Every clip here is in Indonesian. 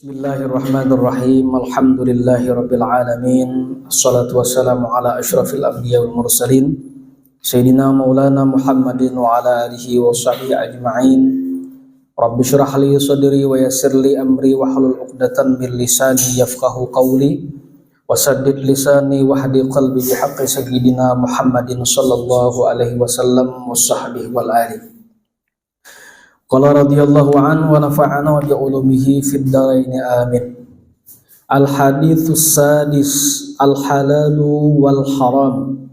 Bismillahirrahmanirrahim. Alhamdulillahirabbil alamin. Assalatu wassalamu ala asyrafil anbiya wal mursalin sayyidina maulana Muhammadin wa ala alihi wa sahbihi ajma'in. Rabbi shrah li sadri wa yassir li amri wa hlul 'uqdatam min lisani yafqahu qawli wa saddid lisani wa hadi qalbi bi haqqi sayyidina Muhammadin sallallahu alaihi wasallam wa sahbihi wal alihi. Qala radhiyallahu anhu wa nafa'ana wa bi'ulumihi fid dharain amin. Al haditsus sadis al halalu wal haram.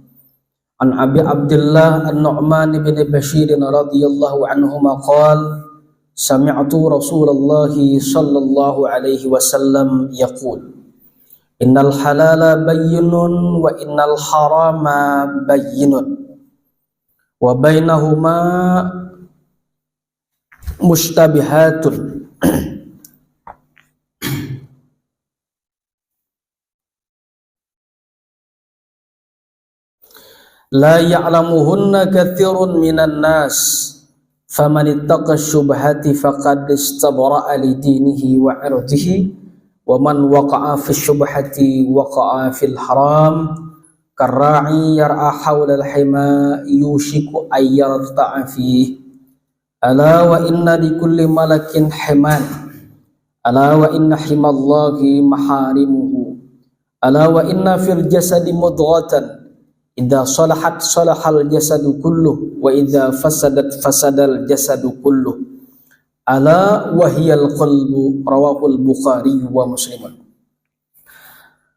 An Abi Abdullah An-Nu'man bin Bashir radhiyallahu anhuma qala sami'tu Rasulullah sallallahu alaihi wasallam yaqul innal halala bayyinun wa innal harama bayyinun wa bainahuma mushtabihatun. La ya'lamuhunna katsirun minan nas faman ittaqa syubhati faqad istabra'a li dinihi wa 'irdihi wa man waqa'a fi syubhati waqa'a fil haram karra'i yar'a hawla al-hima yushiku ay yarta'a fihi. Ala wa inna li kulli malakin himan. Ala wa inna himallahi maharimuhu. Ala wa inna fil jasadi mudghatan idza salahat salahal jasadu kulluh wa idza fasadat fasadal jasadu kulluh. Ala wa hiyal qalbu. Rawahul Bukhari wa Muslim.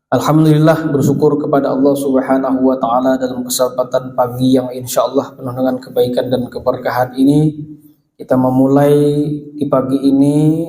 Alhamdulillah, bersyukur kepada Allah Subhanahu wa taala dalam kesempatan pagi yang insyaallah penuh dengan kebaikan dan keberkahan ini. Kita memulai di pagi ini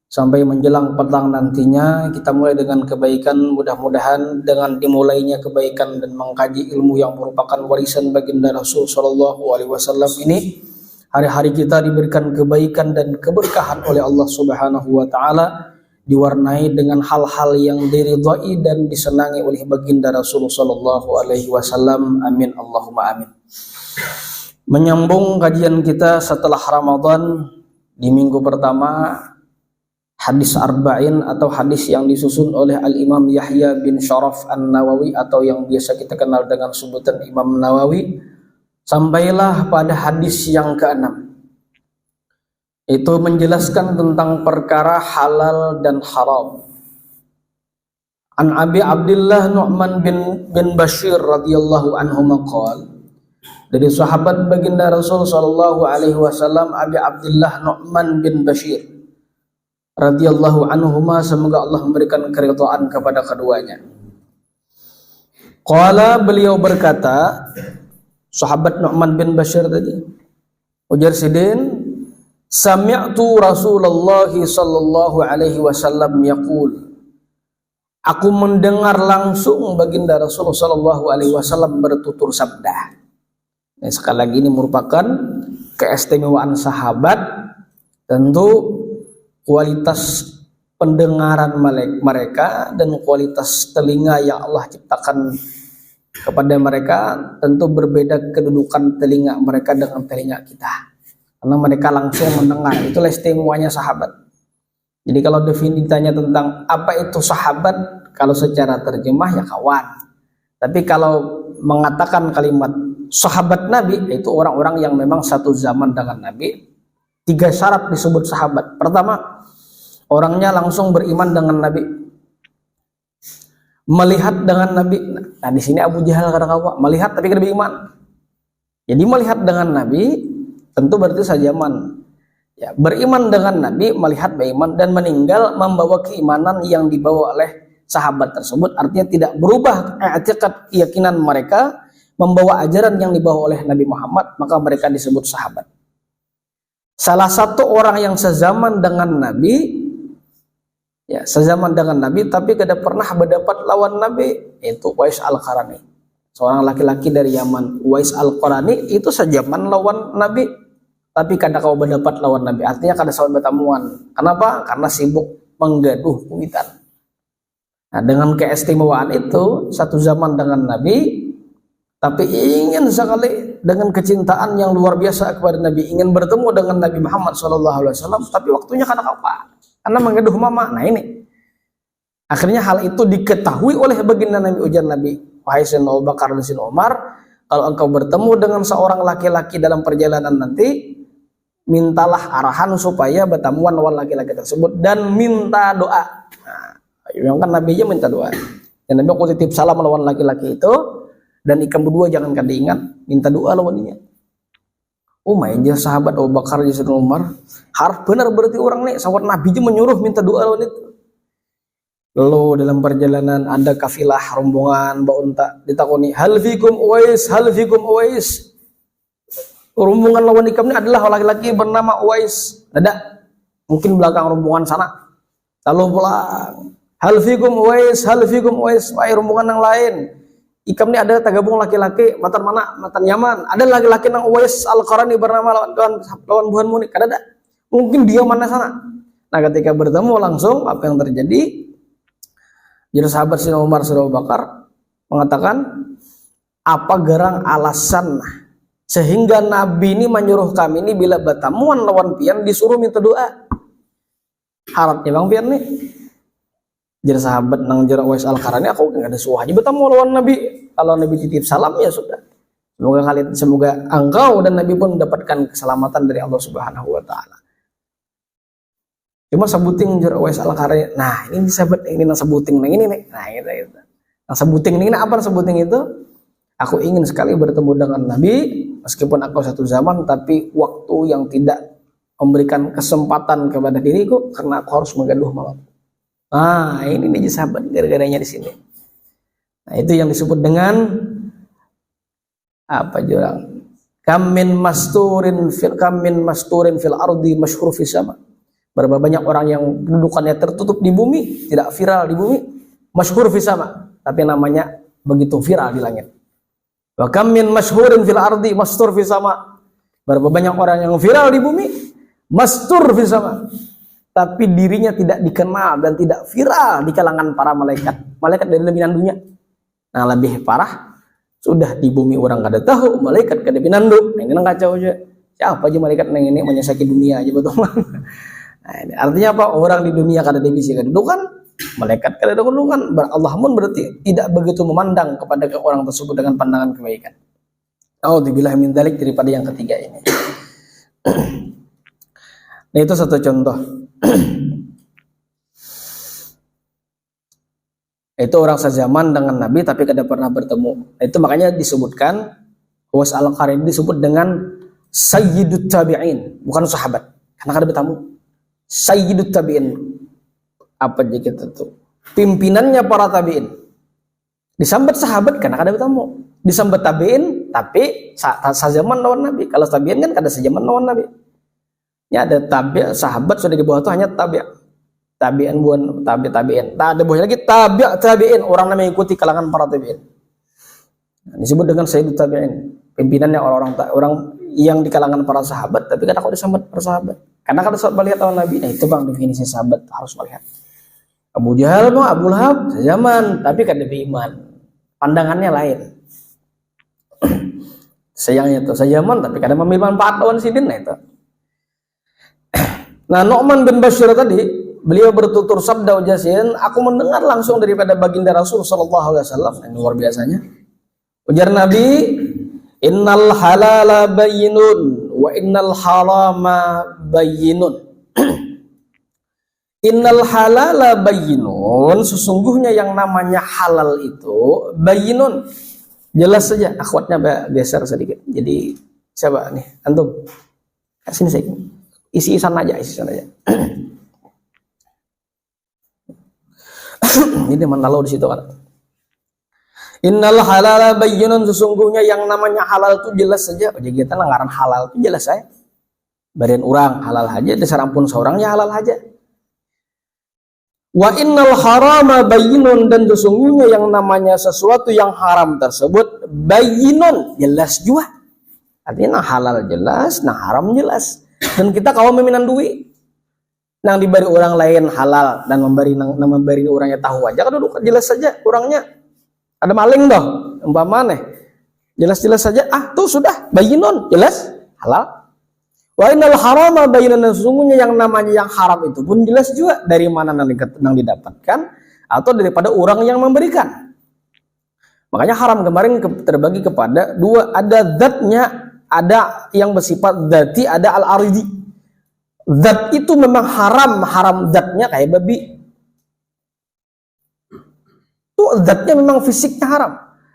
sampai menjelang petang nantinya, kita mulai dengan kebaikan. Mudah-mudahan dengan dimulainya kebaikan dan mengkaji ilmu yang merupakan warisan baginda Rasul sallallahu alaihi wasallam ini, hari-hari kita diberikan kebaikan dan keberkahan oleh Allah Subhanahu wa taala, diwarnai dengan hal-hal yang diridhai dan disenangi oleh baginda Rasul sallallahu alaihi wasallam. Amin Allahumma amin. Menyambung kajian kita setelah Ramadan di minggu pertama, hadis arba'in atau hadis yang disusun oleh Al-Imam Yahya bin Sharaf An-Nawawi atau yang biasa kita kenal dengan sebutan Imam Nawawi, sampailah pada hadis yang ke-6. Itu menjelaskan tentang perkara halal dan haram. An Abi Abdullah Nu'man bin Bashir radhiyallahu anhu maqal, dari sahabat baginda Rasul sallallahu alaihi wasallam Abi Abdullah Nu'man bin Bashir radhiyallahu anhuma, semoga Allah memberikan keridhaan kepada keduanya. Qala, beliau berkata, sahabat Nu'man bin Bashir tadi, ujar sidin, sami'tu Rasulullah sallallahu alaihi wasallam yaqul, aku mendengar langsung baginda Rasul sallallahu alaihi wasallam bertutur sabda. Sekali lagi ini merupakan keistimewaan sahabat. Tentu kualitas pendengaran mereka dan kualitas telinga yang Allah ciptakan kepada mereka tentu berbeda kedudukan telinga mereka dengan telinga kita, karena mereka langsung mendengar. Itulah istimewanya sahabat. Jadi kalau definisinya tentang apa itu sahabat, kalau secara terjemah ya kawan. Tapi kalau mengatakan kalimat sahabat Nabi, itu orang-orang yang memang satu zaman dengan Nabi. 3 syarat disebut sahabat. Pertama, orangnya langsung beriman dengan Nabi, melihat dengan Nabi. Nah, di sini Abu Jahal kata-kata melihat tapi tidak beriman. Jadi melihat dengan Nabi tentu berarti sejaman. Ya, beriman dengan Nabi, melihat beriman, dan meninggal membawa keimanan yang dibawa oleh sahabat tersebut. Artinya tidak berubah i'tiqad keyakinan mereka, membawa ajaran yang dibawa oleh Nabi Muhammad, maka mereka disebut sahabat. Salah satu orang yang sezaman dengan Nabi, ya sezaman dengan Nabi tapi tidak pernah berdapat lawan Nabi, itu Uwais Al-Qarani, seorang laki-laki dari Yaman. Uwais Al-Qarani itu sezaman lawan Nabi, tapi kadang kau berdapat lawan Nabi, artinya kada sahabat bertemuan. Kenapa? Karena sibuk menggaduh kuitan. Nah, dengan keistimewaan itu, satu zaman dengan Nabi, tapi ingin sekali dengan kecintaan yang luar biasa kepada Nabi, ingin bertemu dengan Nabi Muhammad SAW, tapi waktunya kadang apa? karena mengeduh mama. Nah ini akhirnya hal itu diketahui oleh baginda Nabi, ujar Nabi, wahai Sayyidina Abu Bakar dan Sayyidina Umar, kalau engkau bertemu dengan seorang laki-laki dalam perjalanan nanti, mintalah arahan supaya bertemuan lawan laki-laki tersebut dan minta doa. Nah, yang kan Nabi aja minta doa. Dan Nabi aku titip salam lawan laki-laki itu, dan ikam berdua jangan kada ingat minta doa lawan dia. Oh main aja sahabat Abu Bakar dan Sayyidina Umar, harus benar berarti orang nih sahabat Nabi aja menyuruh minta doa lawan itu. Lalu dalam perjalanan ada kafilah rombongan Ba'unta, ditakoni hal fikum Uwais, hal fikum Uwais. Rombongan lawan ikam ini adalah laki-laki bernama Uwais. Ada mungkin belakang rombongan sana. Lalu pulang hal fikum Uwais, hal fikum Uwais. Wahai rombongan yang lain, ikam ini ada tergabung laki-laki matan mana? Matan Yaman. Ada laki-laki yang Uwais Al-Qarani bernama lawan Buhan Munik. Ada. Mungkin dia mana sana. Nah ketika bertemu langsung apa yang terjadi? Jadi sahabat Sayyidina Umar Sayyidina Abu Bakar mengatakan, apa gerang alasan sehingga Nabi ini menyuruh kami ini bila bertemuan lawan pian disuruh minta doa. Harapnya bang pian nih. Jadi sahabat nang jera Uwais Al-Qarani, aku nggak ada suah aja bertemu lawan Nabi. Kalau Nabi titip salam ya sudah. Semoga engkau dan Nabi pun mendapatkan keselamatan dari Allah Subhanahu wa taala. Cuma sebuting jera Uwais Al-Qarani. Nah, ini sahabat ini nang sebuting nang ini nih. Nah, itu. Nang sebuting ini apa sebuting itu? Aku ingin sekali bertemu dengan Nabi meskipun aku satu zaman, tapi waktu yang tidak memberikan kesempatan kepada diriku karena aku harus menggaduh malam. Ah, ini nih sahabat gara-garanya di sini. Nah, itu yang disebut dengan apa jurang? Kam min masturin fil ardi masyhur fis sama. Berapa banyak orang yang kedudukannya tertutup di bumi, tidak viral di bumi, masyhur fis sama, tapi namanya begitu viral di langit. Wa kam min masyhurin fil ardi mastur fis sama. Berapa banyak orang yang viral di bumi, mastur fis sama, tapi dirinya tidak dikenal dan tidak viral di kalangan para malaikat. Malaikat dari lebih nandunya. Nah, lebih parah, sudah di bumi orang kada tahu, malaikat kada pinandu. Nah, ini nang kacau aja. Siapa aja malaikat nang ini menyesaki dunia aja betul. Nah, ini artinya apa? Orang di dunia kada divisi kedudukan, malaikat kada ada kedudukan. Allah pun berarti tidak begitu memandang kepada orang tersebut dengan pandangan kebaikan. Auzubillahi min dzalik, daripada yang ketiga ini. Nah, itu satu contoh. Itu orang sezaman dengan Nabi tapi kada pernah bertemu. Nah, itu makanya disebutkan Uwais Al-Qarani disebut dengan Sayyidut Tabi'in, bukan sahabat, karena kada bertemu. Sayyidut Tabi'in, apa aja kita tuh pimpinannya para tabi'in. Disambat sahabat karena kada bertemu, disambat tabi'in tapi sezaman lawan Nabi. Kalau tabi'in kan kada sezaman lawan Nabi. Ya ada tabi' sahabat sudah di bawah itu hanya tabi'in bukan tabi'in. Tak ada bawahnya lagi tabi'in, orang yang mengikuti kalangan para tabi'in. Nah, disebut dengan Sayyidut Tabi'in, pimpinannya orang yang di kalangan para sahabat, tapi kan aku disambat para sahabat. Karena kalau sahabat melihat lawan Nabi, nah itu bang definisi sahabat harus melihat. Abu Jahal no, Abu Lahab sejaman, tapi kan lebih iman, pandangannya lain. Sayangnya itu sejaman, tapi kadang memilih manfaat lawan sidin. Nah itu. Nah, Nu'man bin Bashir tadi, beliau bertutur sabda ujasin, aku mendengar langsung daripada baginda Rasul sallallahu alaihi wasallam. Ini luar biasanya. Ujar Nabi, innal halala bayyinun wa innal harama bayyinun. Innal halala bayyinun, sesungguhnya yang namanya halal itu bayyinun, jelas saja. Akhwatnya geser sedikit. Jadi siapa nih? Antum. Sini saya. Isi sana aja. Ini mendalau di situ kan. Innal halala bayyinun, sesungguhnya yang namanya halal itu jelas saja. Jadi kita ngaran halal itu jelas saya. Barian orang halal aja, disarampun seorangnya halal aja. Wa innal harama bayyinun, dan sesungguhnya yang namanya sesuatu yang haram tersebut bayyinun, jelas juga. Artinya nah halal jelas, nah haram jelas. Dan kita kalau meminan duit nang diberi orang lain halal dan memberi orangnya tahu aja kan jelas saja orangnya. Ada maling doh, umpamane jelas-jelas saja, tuh sudah bayyinun, jelas halal. Wa innal harama bainana, sesungguhnya yang namanya yang haram itu pun jelas juga dari mana yang didapatkan atau daripada orang yang memberikan. Makanya haram kemarin terbagi kepada dua, ada zatnya, ada yang bersifat zati, ada al-aridi. Zat itu memang haram zatnya kayak babi. Itu zatnya memang fisiknya haram.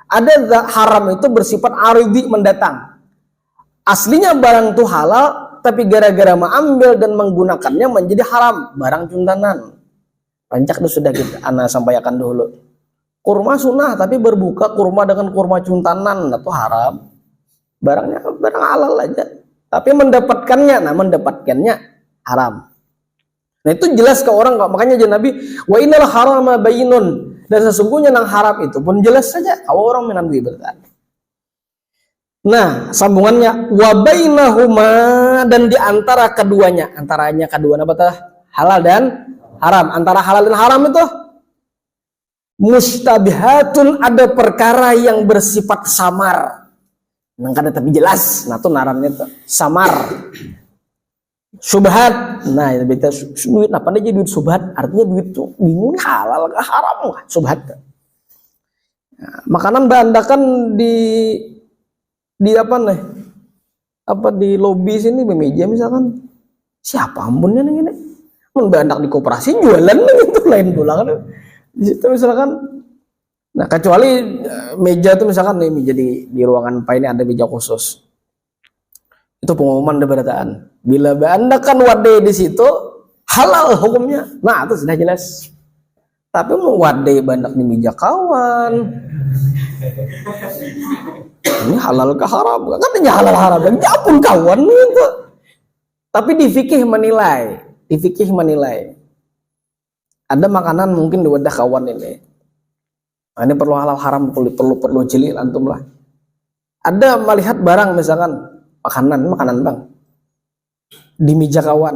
Ada zat haram itu bersifat aridi, mendatang. Aslinya barang itu halal, tapi gara-gara mengambil dan menggunakannya menjadi haram, barang cundanan. Rancak itu sudah kita ana sampaikan dulu. Kurma sunnah, tapi berbuka kurma dengan kurma cuntanan itu haram. Barangnya barang halal aja, tapi mendapatkannya haram. Nah itu jelas ke orang kok. Makanya aja Nabi, wa innal harama bainun, dan sesungguhnya yang haram itu pun jelas saja kalau orang menambil berkata. Nah, sambungannya wa bainahuma, dan di antara keduanya, antaranya kedua apa tah? Halal dan haram. Antara halal dan haram itu mustabihatun, ada perkara yang bersifat samar. Nang kada tapi jelas. Nah, tuh narannya tuh samar. Subhat. Nah, itu beta duit apa aja duit subhat, artinya duit tuh bingung halal ke haram kah? Subhat. Nah, makanan berandakan di apa nih? Apa di lobi sini meja misalkan. Siapa ampunnya nih ini? Mun berandak di koperasi jualan itu lain pula kan. Di situ misalkan. Nah, kecuali meja itu misalkan nih meja di ruangan apa ini ada meja khusus. Itu pengumuman berataan. Bila berandakan wadai di situ halal hukumnya. Nah, itu sudah jelas. Tapi mau wadai bandak di meja kawan. Ini halal ke haram, katanya halal haram, dan pun kawan itu. Tapi di fikih menilai, ada makanan mungkin di wadah kawan ini. Nah, ini perlu halal haram, perlu jeli antum lah. Ada melihat barang misalkan makanan bang di meja kawan,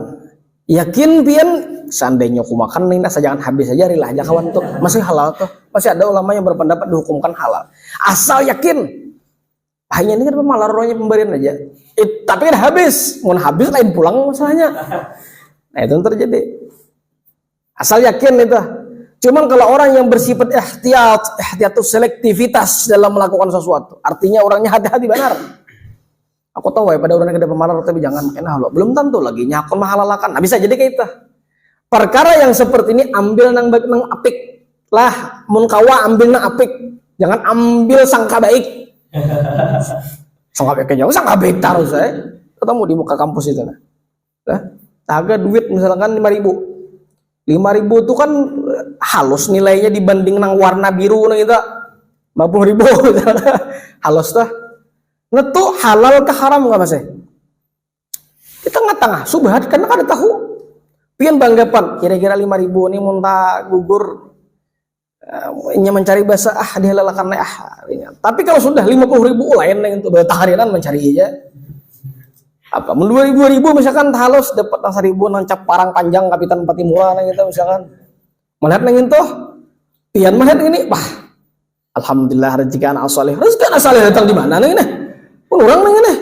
yakin pian seandainya aku makan nih nasa jangan habis aja, rilah aja kawan tuh masih halal tuh. Masih ada ulama yang berpendapat dihukumkan halal asal yakin. Hanya ini kan malah rohnya pemberian aja. Tapi kan habis, mau habis lain pulang masalahnya. Nah itu yang terjadi. Asal yakin itu. Cuman kalau orang yang bersifat ihtiyat itu selektivitas dalam melakukan sesuatu, artinya orangnya hati-hati benar. Aku tahu ya pada orang yang ada pemalar tapi jangan makin halal. Belum tentu lagi nyakon mahalalakan. Nah bisa jadi kayak itu. Perkara yang seperti ini ambil nang apik lah, mun kawa ambil nang apik, jangan ambil sangka baik. Sangka baik aja, sangka baik taruh saya ketemu di muka kampus itu nah. Harga duit misalkan 5.000 itu kan halus nilainya dibanding nang warna biru nang itu 50.000 halus tuh. Nah tuh halal ke haram nggak mas? Kita tengah subhat karena kada tahu. Pian banggapan kira-kira 5.000 ini muntah gugur mencari bahasa dihalalakan ringan. Tapi kalau sudah 50.000 lain yang untuk taharinan mencari aja. Apa? 2.000 misalkan halus dapat 1.000 nancap parang panjang kapitan Patimura nang gitu misalkan. Melihat nang itu pian melihat ini, wah. Alhamdulillah rezeki anak saleh. Rezeki anak saleh datang di mana nang ini? Orang nang ini.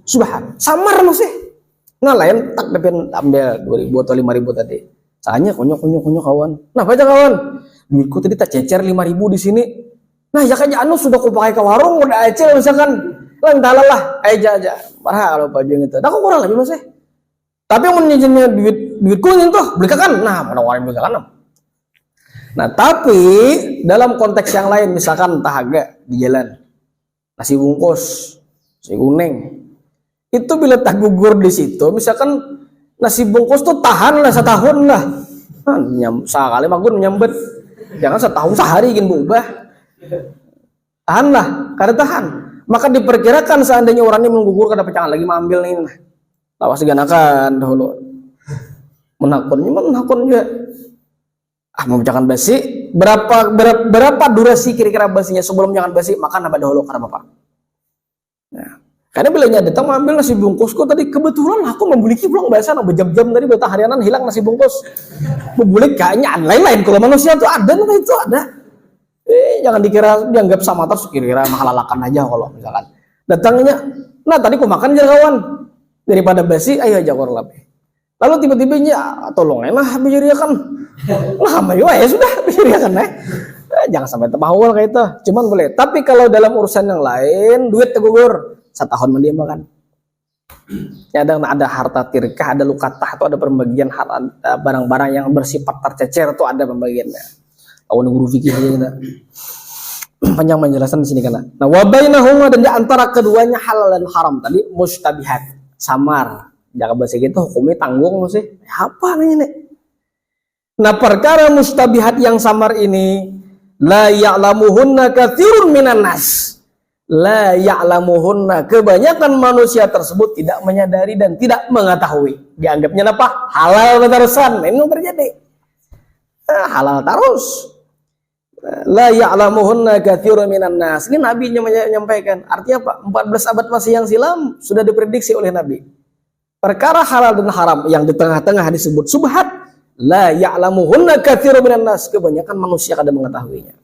Subhan. Samar masih. Nah lain tak depan ambil 2.000 atau 5.000 tadi. Soalnya konyok kawan. Nah baca kawan, duitku tadi tak cecer 5.000 di sini. Nah ya kan anu sudah aku pakai ke warung udah acel misalkan. Lah aja. Marah kalau baju yang itu. Nah aku kurang lebih masih. Tapi yang menjadinya duitku itu belikan. Nah mana orang belikan. Nah tapi dalam konteks yang lain misalkan tahaga di jalan nasi bungkus, nasi kuning. Itu bila tak gugur di situ, misalkan nasi bungkus tuh tahan lah setahun lah. Sekali magun menyambet. Jangan setahun sehari ingin berubah. Tahan lah, kada tahan. Maka diperkirakan seandainya orangnya menggugur kada pecangan lagi mengambil nih. Lawas diganakan dahulu. Menakun juga. Mau jangan basi. Berapa durasi kira-kira basinya sebelum jangan basi? Makan apa dahulu karena bapak. Nah. Karena bilanya datang mengambil nasi bungkusku tadi kebetulan aku membuliki pulang bahasa berjam-jam tadi betah harianan hilang nasi bungkus. Membulik kayaknya lain-lain kalau manusia tuh ada nama itu ada. Jangan dikira dianggap sama terus kira-kira mahalalakan aja kalau misalkan. Datangnya, nah tadi aku makan aja kawan. daripada basi ayo aja kor lape. Lalu tiba-tiba tolong emang bicarakan. Nah, ya sudah bicarakan jangan sampai terpahul kayak itu. Cuman boleh. Tapi kalau dalam urusan yang lain, duit tergugur. Setahun dia makan. Ya, ada harta tirkah, ada lukatah, atau ada pembagian barang-barang yang bersifat tercecer itu ada pembagiannya. Awal guru fikih kita. Panjang penjelasan di sini kan. Nah, wa bainahuma, dan di antara keduanya halal dan haram tadi mustabihat, samar. Jangan bahasa gitu hukumnya tanggung sih. Apa nih nek? Nah, perkara mustabihat yang samar ini la ya'lamuhunna katsirun minan nas. La ya'lamuhunna, kebanyakan manusia tersebut tidak menyadari dan tidak mengetahui. Dianggapnya apa? Halal terusan. Ini yang terjadi. Halal terus. La ya'lamuhunna katsirun minan nas. Ini Nabi menyampaikan. Artinya apa? 14 abad masih yang silam sudah diprediksi oleh Nabi. Perkara halal dan haram yang di tengah-tengah disebut subhat, la ya'lamuhunna katsirun minan nas, kebanyakan manusia kada mengetahuinya.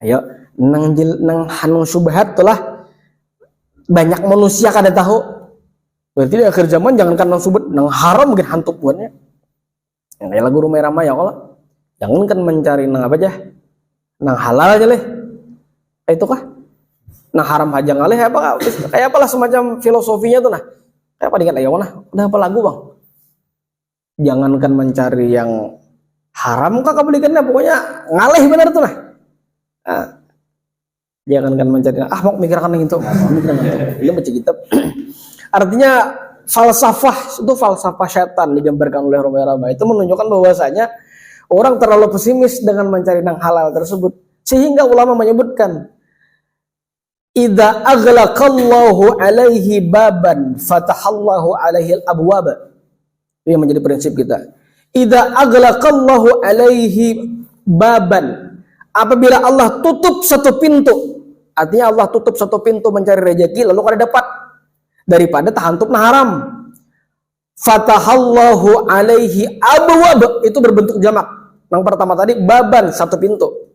Ayo, nang hanung subhat telah banyak manusia kada tahu. Berarti di akhir zaman jangankan nang subhat, nang haram mungkin hantuk buatnya. Yang kayak lagu Rumah Rama ya kalau jangankan mencari nang apa aja, nang halal aja leh. Itu kah? Nang haram aja ngaleh apa? Kayak apalah semacam filosofinya tuh nah. Kayak apa dengan ayo nah? Udah apa lagu bang? Jangankan mencari yang haram kah kebalikannya, pokoknya ngaleh benar tuh nah. Jangankan mencari mau mikirkan yang itu, ini baca kitab. Artinya falsafah itu falsafah setan digambarkan oleh Rumah Rama itu menunjukkan bahwasanya orang terlalu pesimis dengan mencari yang halal tersebut, sehingga ulama menyebutkan idza aghlaqallahu alaihi baban fatahallahu alaihi al-abwab. Itu yang menjadi prinsip kita. Idza aghlaqallahu alaihi baban, apabila Allah tutup satu pintu, artinya Allah tutup satu pintu mencari rezeki lalu kada dapat, daripada tahantup na haram. Fatahallahu alaihi abwab, itu berbentuk jamak. Yang pertama tadi baban, satu pintu.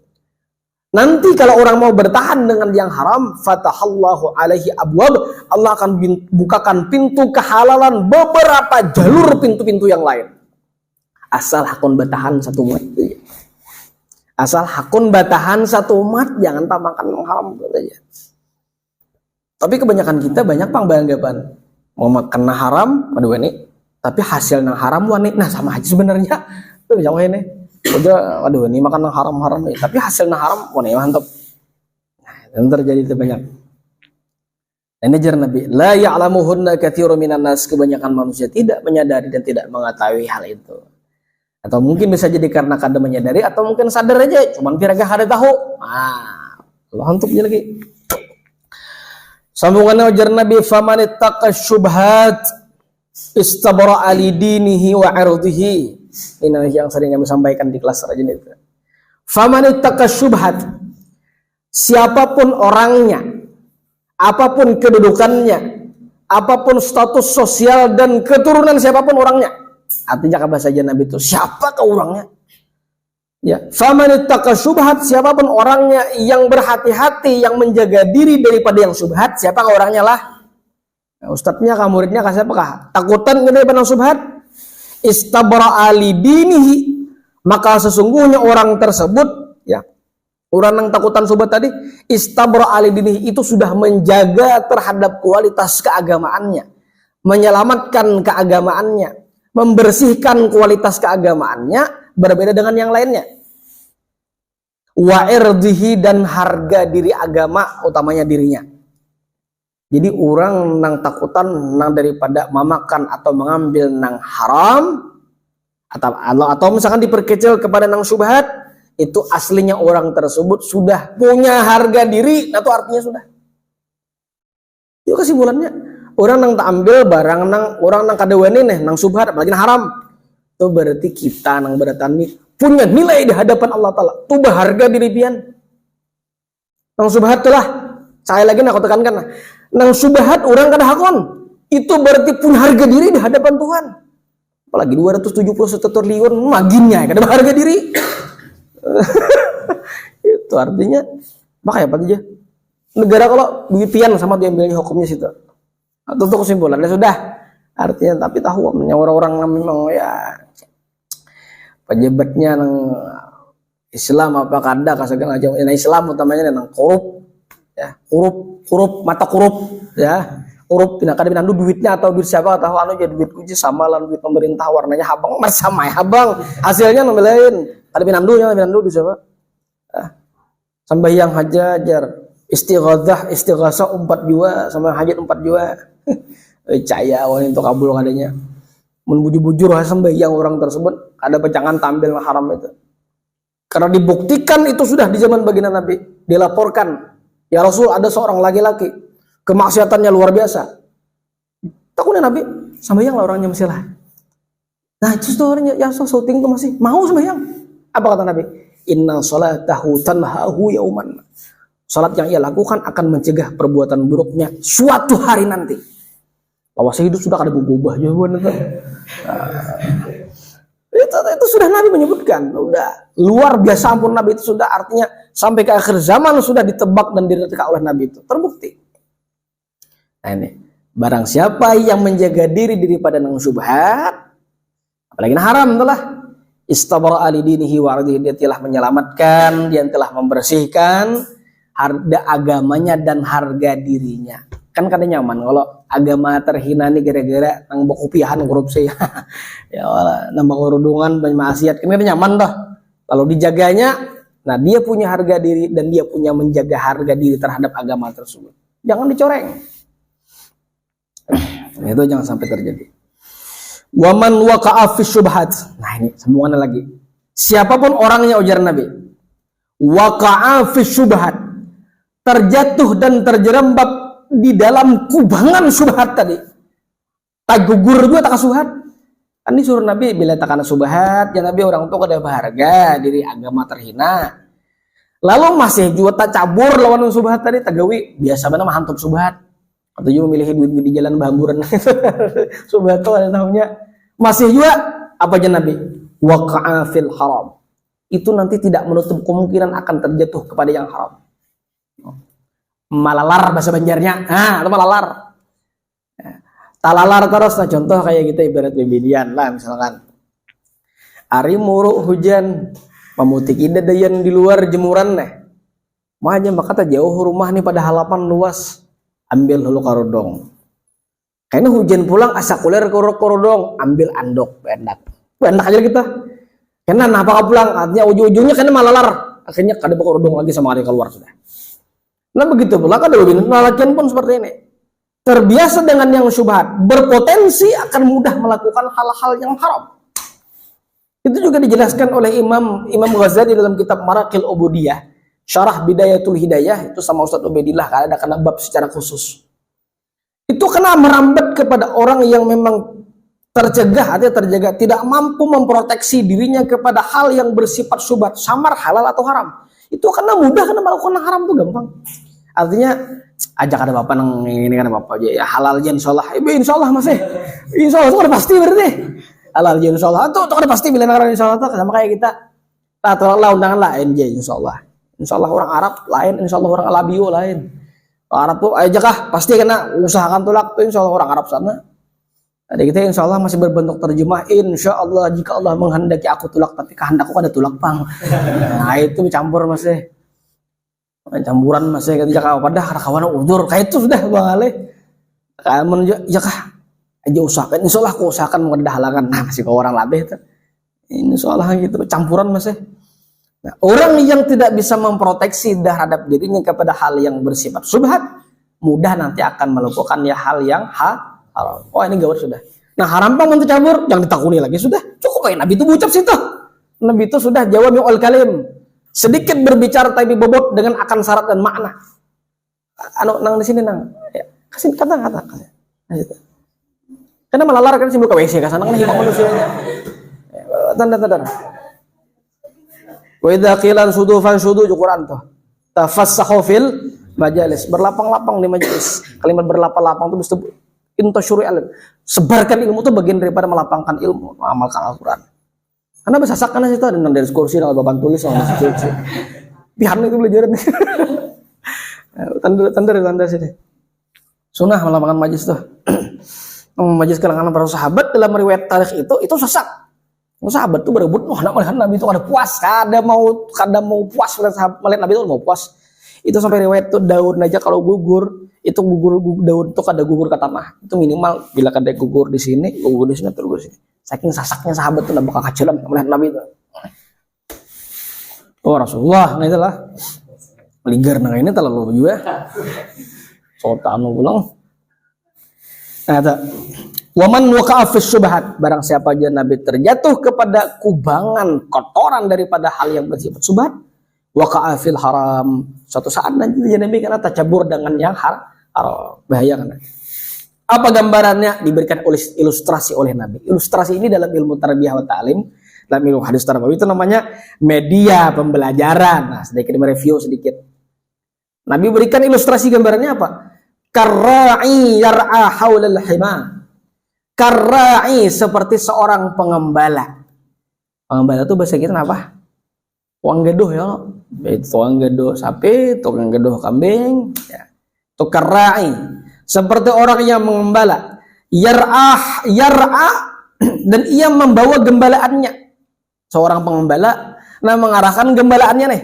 Nanti kalau orang mau bertahan dengan yang haram, fatahallahu alaihi abwab, Allah akan bukakan pintu kehalalan beberapa jalur pintu-pintu yang lain. Asal hakun bertahan satu umat. Asal hakun bertahan satu umat, jangan tambahkan yang haram saja. Tapi kebanyakan kita banyak beranggapan mau makan haram, aduh ini, tapi hasil yang haram wani, nah sama aja sebenarnya. Tuh jauh ini. Udah, aduh ini makan yang haram-haram nih, tapi hasilnya haram, wah mantap. Nah, terjadi itu banyak. Ini ajar Nabi, la ya'lamuhunna katsirun minan nas, kebanyakan manusia tidak menyadari dan tidak mengetahui hal itu. Atau mungkin bisa jadi karena kada menyadari, atau mungkin sadar aja, cuman piragah kada tahu. Allah untuk dia lagi. Sambungannya ajar Nabi, faman ittaqa syubhat istabra li dinihi wa 'irdihi. Ini yang sering kami sampaikan di kelas rajin itu. Faman ittaqa syubhat, siapapun orangnya, apapun kedudukannya, apapun status sosial dan keturunan siapapun orangnya. Artinya apa saja Nabi itu siapa ke orangnya? Ya, faman ittaqa syubhat, siapapun orangnya yang berhati-hati, yang menjaga diri daripada yang syubhat, siapa ke orangnya lah? Nah, ustadznya kah muridnya kah siapa kah? Takutan daripada syubhat. Istabra ali dinihi, maka sesungguhnya orang tersebut, ya, orang yang takutan sobat tadi, istabra ali dinihi, itu sudah menjaga terhadap kualitas keagamaannya, menyelamatkan keagamaannya, membersihkan kualitas keagamaannya, berbeda dengan yang lainnya. Wa irdihi, dan harga diri agama, utamanya dirinya. Jadi orang nang takutan nang daripada memakan atau mengambil nang haram atau misalkan diperkecil kepada nang syubhat, itu aslinya orang tersebut sudah punya harga diri, itu artinya sudah. Itu kesimpulannya. Orang nang tak ambil barang nang orang nang kadewani nih nang syubhat apalagi nang haram. Itu berarti kita nang beratani punya nilai di hadapan Allah Taala. Itu berharga diri pian. Nang syubhat itulah. Saya lagi nak tekankan, nang syubhat orang kada hakon, itu berarti pun harga diri di hadapan Tuhan. Apalagi 271 triliun maginnya kada harga diri. Itu artinya makanya apa aja. Negara kalau duitian sama diambilnya hukumnya situ. Atau kesimpulannya sudah Artinya tapi tahu orang-orang memang ya pejabatnya nang Islam apa kada kasagan aja nah Islam utamanya nang korup ya korup mata korup ya korup tidak kada binandu duitnya atau duit siapa tahu anu jadi duit kunci sama lan duit pemerintah warnanya habang sama ya habang hasilnya lain kada binandu di siapa sambayang hajar istighasah 4 jua sama hajat 4 jua caya awan itu kabul kadanya mun bujur-bujur sambayang orang tersebut ada pecangan tampil haram itu karena dibuktikan itu sudah di zaman baginda Nabi dilaporkan ya Rasul ada seorang laki-laki kemaksiatannya luar biasa takutnya Nabi sambayang lah orangnya masih lah nah itu orangnya ya syuting itu masih mau sambayang apa kata Nabi inna salatahu tanhahu yauman salat yang ia lakukan akan mencegah perbuatan buruknya suatu hari nanti bahwa hidup sudah ada berubah jawaban itu itu sudah Nabi menyebutkan udah luar biasa ampun Nabi itu sudah artinya sampai ke akhir zaman sudah ditebak dan diretika oleh Nabi itu terbukti. Nah ini barang siapa yang menjaga diri daripada nang syubhat apalagi haram telah istabara ali dinihi wa ardihi dia telah menyelamatkan dia telah membersihkan harga agamanya dan harga dirinya kan kadang nyaman kalau agama terhina nih gara-gara nang kopiahan korupsi ya wala nambah kerudungan banyak maksiat kan nyaman dah lalu dijaganya nah dia punya harga diri dan dia punya menjaga harga diri terhadap agama tersebut jangan dicoreng itu jangan sampai terjadi waman waqa'a fi syubhat nah ini sambungannya lagi siapapun orangnya ujar Nabi waqa'a fi syubhat terjatuh dan terjerembab di dalam kubangan subhat tadi tak gugur juga tak subhat kan disuruh Nabi bila takana subhat ya Nabi orang tua kada berharga diri agama terhina lalu masih juga tak cabur lawan subhat tadi tagawi biasa mana mah hantup subhat atau juga milih duit di jalan bahamburan subhat itu ada tahunya masih juga apa aja Nabi waqa'a fil haram itu nanti tidak menutup kemungkinan akan terjatuh kepada yang haram malalar bahasa Banjarnya atau malalar talalar terus nah contoh kayak kita ibarat bebidian lah misalkan hari muruk hujan memutik ida dayan di luar jemuran nih makanya maka jauh rumah nih pada halaman luas ambil hulu karodong kayaknya hujan pulang asa kuler korodong ambil andok pendak aja kita karena apa pulang artinya ujung-ujungnya karena malalar akhirnya kada korodong lagi sama hari keluar sudah. Nah begitu pula kan laki-laki pun seperti ini terbiasa dengan yang syubhat berpotensi akan mudah melakukan hal-hal yang haram itu juga dijelaskan oleh Imam Ghazali dalam kitab Maraqil Ubudiyah Syarah Bidayatul Hidayah itu sama Ustaz Ubaidillah ada kena bab secara khusus itu kena merambat kepada orang yang memang tercegah atau terjaga tidak mampu memproteksi dirinya kepada hal yang bersifat syubhat samar halal atau haram itu karena mudah karena melakukan haram itu gampang artinya ajak ada bapak nang ini kan bapak aja ya halal aja insyaallah insyaallah masih insyaallah itu kan pasti berarti halal aja insyaallah itu kan pasti bila nang insyaallah itu sama kayak kita tak tolaklah undangan lain aja insyaallah orang Arab lain insyaallah orang Alabio lain Arab tuh aja kah pasti kena usahakan tolak tuh insyaallah orang Arab sana ada kita insyaallah masih berbentuk terjemah insyaallah jika Allah menghendaki aku tulak tapi kehendakku ada tulak pang nah itu campur masih campuran masih ketika kau pada kawan udur kayak itu sudah Bang Ale kamu ya kah aja usahakan insyaallah aku usahakan mengedah halangan nah masih kau orang labeh itu insyaallah gitu campuran masih nah, orang yang tidak bisa memproteksi terhadap dirinya kepada hal yang bersifat syubhat mudah nanti akan melakukan ya hal yang haram ini gawat sudah nah haram pang untuk cabur jangan ditakuni lagi sudah cukup kayak Nabi itu ucap situ Nabi itu sudah jawab ul kalim sedikit berbicara tapi bobot dengan akan syarat dan makna nang di sini nang ya, kasih kata karena malalar kan simbol KWC kasana kan hidup manusianya tanda wa idza qilan sudufan sudu Quran tuh tafassahu fil majalis berlapang-lapang di majelis kalimat berlapang-lapang itu disebut intasyuri alim sebarkan ilmu itu bagian daripada melapangkan ilmu mengamalkan Al-Quran karena besasak karena situ ada dari kursi ada baban tulis sama cuci pihan itu belajar tanda sini sunnah melapangkan majlis tuh majelis kalangan para sahabat dalam riwayat tarikh itu sesak. Sahabat tuh berebut, nak melihat Nabi itu kada puas, kada mau puas melihat Nabi itu mau puas. Itu sampai riwayat tuh daun aja kalau gugur, itu gugur daun tuh kada gugur ke tanah. Itu minimal bila kada gugur di sini, gugur di sini, terus di sini. Saking sasaknya sahabat tuh bakal kacelan melihat Nabi itu. Oh Rasulullah, nah itulah. Ligar nah ini terlalu juga. Sultan pulang. Nah, waman waqa'a fi syubhat, barang siapa aja Nabi terjatuh kepada kubangan kotoran daripada hal yang bersifat syubhat, waqa'a fil haram, suatu saat nanti Nabi kena tercabur dengan yang haram, bahaya kan. Apa gambarannya? Diberikan ilustrasi oleh Nabi. Ilustrasi ini dalam ilmu tarbiyah wa ta'lim, dalam ilmu hadis tarbawi itu namanya media pembelajaran. Nah, sedikit mereview sedikit. Nabi berikan ilustrasi gambarannya apa? Karra'i yar'a haulal hima. Karra'i seperti seorang pengembala. Pengembala itu bahasa kita apa? Tukang gedoh ya. Tukang gedoh sapi, tukang gedoh kambing. Ya. Itu karra'i. Seperti orang yang mengembala. Yar'a dan ia membawa gembalaannya. Seorang pengembala mengarahkan gembalaannya nih.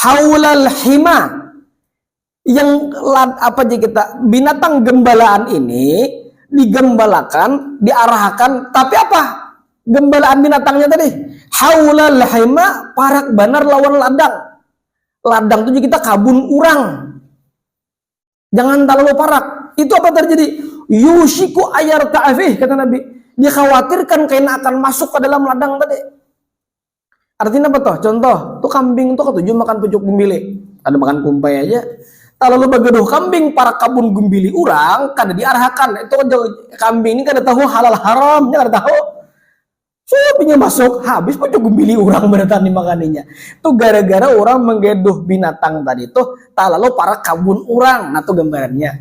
Haulal hima. Yang apa aja kita binatang gembalaan ini digembalakan, diarahkan, tapi apa gembalaan binatangnya tadi? Haulal hima, parak banar lawan ladang. Ladang itu kita kabun urang, jangan terlalu parak. Itu apa terjadi? Yushiku ayar ta'afih, kata Nabi, dikhawatirkan karena akan masuk ke dalam ladang tadi. Artinya apa toh? Contoh, tuh kambing tuh ketujuh makan pucuk gumbili, ada makan kumpai aja. Kalau begeduh kambing para kabun gumbili urang kada diarahkan. Itu kambing ini kada tahu halal haramnya, kada tahu. Supinya masuk habis pucuk gumbili urang beratan dimakaninya. Itu gara-gara orang menggeduh binatang tadi itu lalu para kabun urang. Nah itu gambarannya.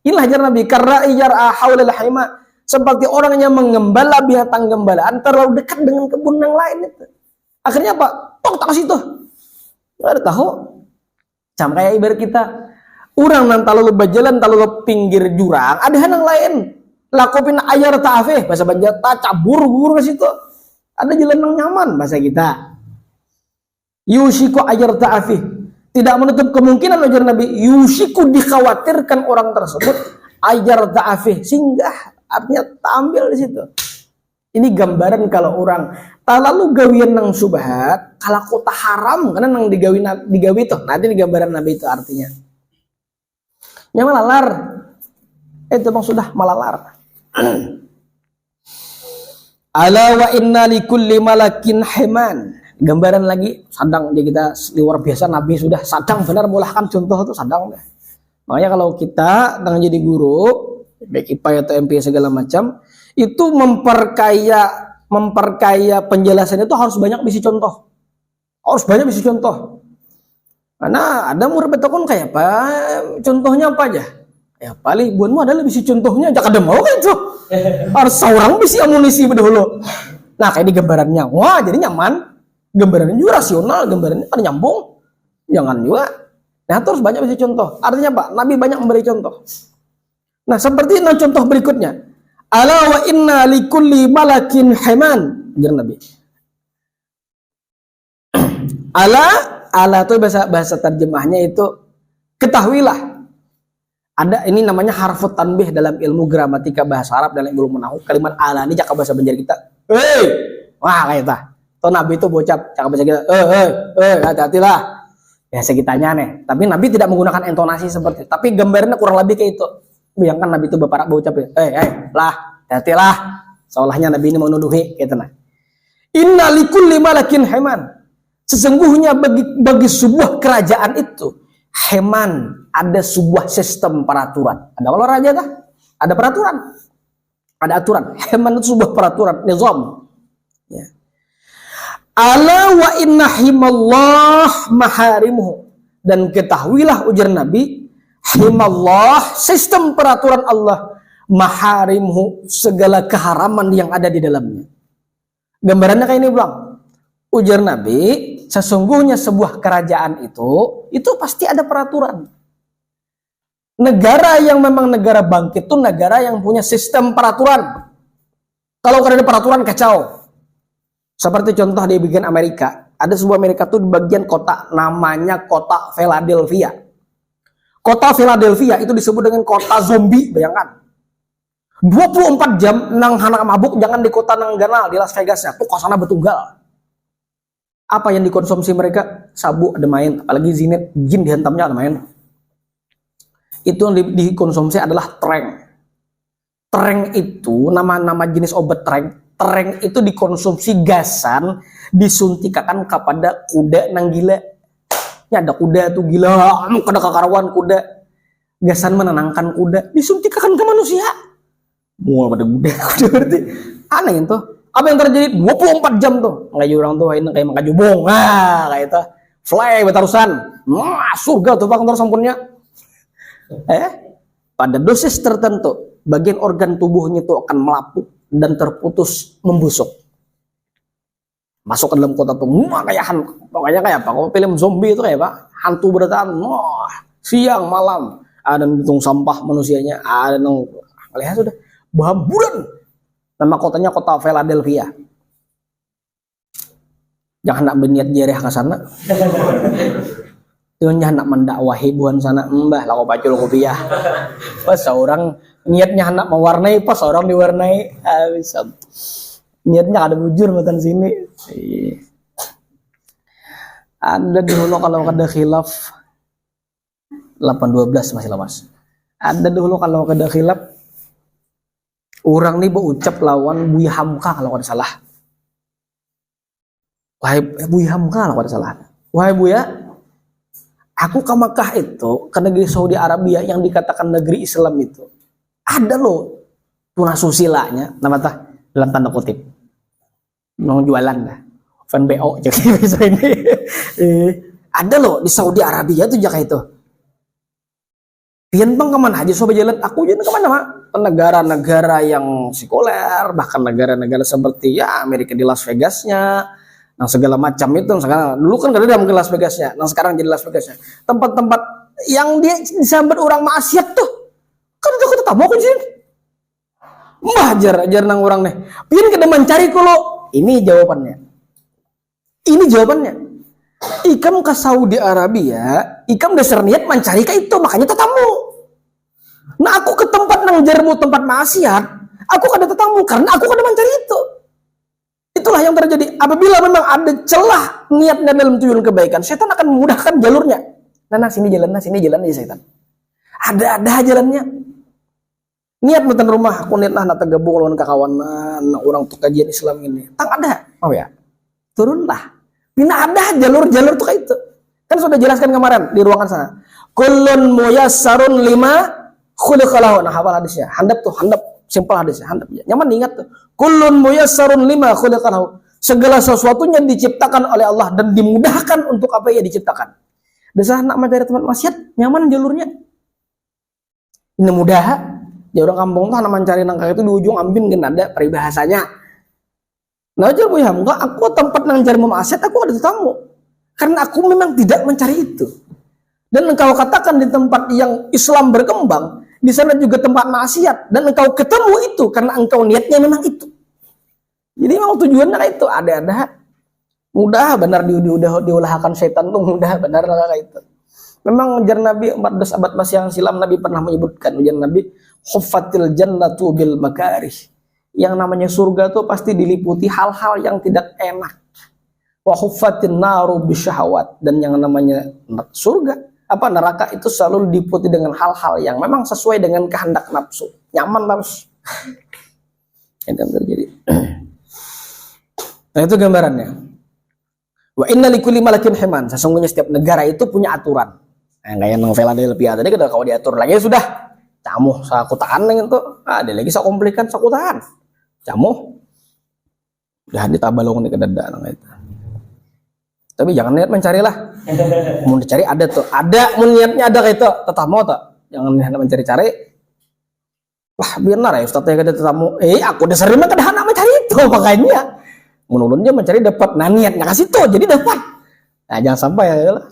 Inilah ajar Nabi karena iyar haulal hima, seperti orang yang mengembala binatang gembalaan terlalu dekat dengan kebun yang lain itu. Akhirnya apa? Tok tak situ. Kada tahu. Sama kayak ibarat kita. Orang nanti lalu berjalan lalu pinggir jurang, ada yang lain lakupin ayar ta'afih, bahasa Banjar cabur ke situ. Ada jalan yang nyaman bahasa kita. Yushiku ayar ta'afih, tidak menutup kemungkinan ajar Nabi. Yushiku dikhawatirkan orang tersebut ayar ta'afih, singgah, artinya tampil di situ. Ini gambaran kalau orang lalu gawian nang subhat, kalau kota haram karena nang digawi itu. Nanti di gambaran Nabi itu artinya. Yang malalar itu bang sudah malalar. Ala wa inna likulli malakin himan. Gambaran lagi sadang dia kita luar biasa. Nabi sudah sadang benar mulahkan contoh itu sadang. Makanya kalau kita dengan jadi guru baik IPA atau MP segala macam itu memperkaya penjelasan itu harus banyak bisi contoh. Harus banyak bisi contoh. Karena ada murid betakun kayak apa? Contohnya apa aja? Ya paling buatmu adalah bisi contohnya. Jangan ada mau kan itu. Harus seorang bisi amunisi dahulu. Nah kayak di gambarannya. Wah jadi nyaman. Gambarannya juga rasional. Gambarannya kan nyambung. Jangan juga. Nah terus banyak bisi contoh. Artinya apa? Nabi banyak memberi contoh. Nah seperti contoh berikutnya. Ala wa inna likulli malakin himan. Ajar Nabi. Ala itu bahasa terjemahnya itu ketahuilah. Ada ini namanya harfut tanbih dalam ilmu gramatika bahasa Arab dalam ilmu nahwu. Kalimat ala ini cakap bahasa Banjar kita. Wah kayak ta. Tuh Nabi itu bocap cakap bahasa kita. Hati-hatilah. Ya sekitarnya nih. Tapi Nabi tidak menggunakan intonasi seperti itu. Tapi gambarnya kurang lebih kayak itu. Bayangkan Nabi itu bapak bocap. Lah, hati-hatilah. Seolahnya Nabi ini menuduhi gitu nah. Inna likulli malakin himan. Sesungguhnya bagi sebuah kerajaan itu heman, ada sebuah sistem peraturan. Ada kalau raja kah? Ada peraturan. Ada aturan. Heman itu sebuah peraturan, nizam. Ya. Ala wa inna himallah maharimuhu. Dan ketahuilah ujar Nabi, himallah, sistem peraturan Allah, maharimuhu, segala keharaman yang ada di dalamnya. Gambarannya kayak ini bilang. Ujar Nabi, sesungguhnya sebuah kerajaan itu pasti ada peraturan. Negara yang memang negara bangkit itu negara yang punya sistem peraturan. Kalau ada peraturan kacau. Seperti contoh di bagian Amerika. Ada sebuah Amerika tuh di bagian kota namanya kota Philadelphia. Kota Philadelphia itu disebut dengan kota zombie, bayangkan. 24 jam nang anak mabuk jangan di kota nang ganal di Las Vegas ya. Tuh kosana betunggal. Apa yang dikonsumsi mereka? Sabu ada main, apalagi zinit, jin dihantamnya ada main. Itu yang dikonsumsi adalah treng. Treng itu nama-nama jenis obat treng. Treng itu dikonsumsi gasan, disuntikan kepada kuda nang gila. Ya ada kuda tuh gila, kada kakaruan kuda. Gasan menenangkan kuda, disuntikan ke manusia. Mual pada kuda berarti aneh itu. Apa yang terjadi 24 jam tuh? Ngaji orang tuh ini kayak makan jubong. Nah, kayak itu. Fly betarusan. Surga tuh Pak kantor sampunnya. Pada dosis tertentu, bagian organ tubuhnya itu akan melapuk dan terputus membusuk. Masuk ke dalam kota tuh, pokoknya kayak apa? Kalau film zombie itu kayak apa? Hantu bertahan, siang malam ada hitung sampah manusianya, ada yang lihat sudah bahamburan. Nama kotanya kota Philadelphia. Jangan nak berniat jereh ke sana. Jangan nak mendakwahi buan sana. Mbah lah bacul kopiah. Pas orang niatnya hendak mewarnai, pas orang diwarnai. Niatnya ada bujur matan sini. Ada dulu kalau ada khilaf 812 masih lemas. Ada dulu kalau ada khilaf orang nih berucap lawan Buya Hamka kalau ada salah. Wahai Buya Hamka kalau ada salah. Wahai Buya, aku ke Makkah itu, ke negeri Saudi Arabia yang dikatakan negeri Islam itu. Ada loh tunasusilanya, nama tah dalam tanda kutip. Mau jualan dah. Fan BO jadi bisa ini. Ada loh di Saudi Arabia tuh jaga itu. Pian bang kemana aja sobat jalan? Aku jalan kemana mak? Negara-negara yang sekuler, bahkan negara-negara seperti ya Amerika di Las Vegasnya, nah segala macam itu. Sekarang dulu kan gak ada mungkin Las Vegasnya, nah sekarang jadi Las Vegasnya. Tempat-tempat yang dia disambat orang maksiat tuh, kan aku tetap mau kunjung. Mbah ajar nang orang nih. Pian kada mencari kalau ini jawabannya. Ini jawabannya. Ikam ke Saudi Arabia, ikam dasar niat mencari ke itu, makanya tetamu. Nah aku ke tempat nang jarmu tempat maksiat, aku kada tetamu karena aku kada mencari itu. Itulah yang terjadi. Apabila memang ada celah niatnya dalam tujuan kebaikan, setan akan memudahkan jalurnya. Nah sini jalan aja setan. Ada jalannya. Niat mutan rumah, aku niat nak tergabung lawan kakawanan, orang untuk kajian Islam ini. Tang ada, oh ya, turunlah. Bina ada jalur-jalur tuh kayak itu. Kan sudah jelaskan kemarin di ruangan sana. Kullun muyassarun lima khuliqalahu. Nah, hafal hadisnya. Handap, simpel hadisnya, handap. Nyaman diingat tuh. Kullun muyassarun lima khuliqalahu. Segala sesuatunya diciptakan oleh Allah dan dimudahkan untuk apa ya diciptakan. Dasar nak mencari tempat maksiat, nyaman jalurnya. Ini mudah. Ya orang kampung tuh nak mencari nangka itu di ujung ambin kan ada peribahasanya. Nah aja Bu ya, enggak, aku tempat nang cari maksiat aku ada tetamu. Karena aku memang tidak mencari itu. Dan engkau katakan di tempat yang Islam berkembang, di sana juga tempat maksiat dan engkau ketemu itu karena engkau niatnya memang itu. Jadi memang tujuannya itu ada mudah benar diulahkan setan tuh mudah benar kayak itu. Memang ujar Nabi 14 abad masih yang silam Nabi pernah menyebutkan ujar Nabi huffatil jannatu bil makarih. Yang namanya surga tuh pasti diliputi hal-hal yang tidak enak. Wa huffatin naru bisyahawat, dan yang namanya surga neraka itu selalu diliputi dengan hal-hal yang memang sesuai dengan kehendak nafsu. Nyaman harus. Itu yang terjadi. Nah itu gambarannya. Wa inna likulli malakin himan. Sesungguhnya setiap negara itu punya aturan. Nah, kayak nang Philadelphia tadi kada kalau diatur lagi sudah. Camuh sakutaan itu. Ada lagi sakomplikan sakutaan. Camuh udah ditabalong di kedada nang itu. Tapi jangan niat mencarilah. Mau dicari ada tuh. Ada mun niatnya ada kayak itu, tetap mau tuh. Jangan niat mencari-cari. Wah, benar ya Ustaz ya kada tetamu. Aku dasar mah kada hendak mencari itu makanya. Menurunnya mencari dapat. Nah niatnya kasih tuh jadi dapat. Nah jangan sampai ya lah.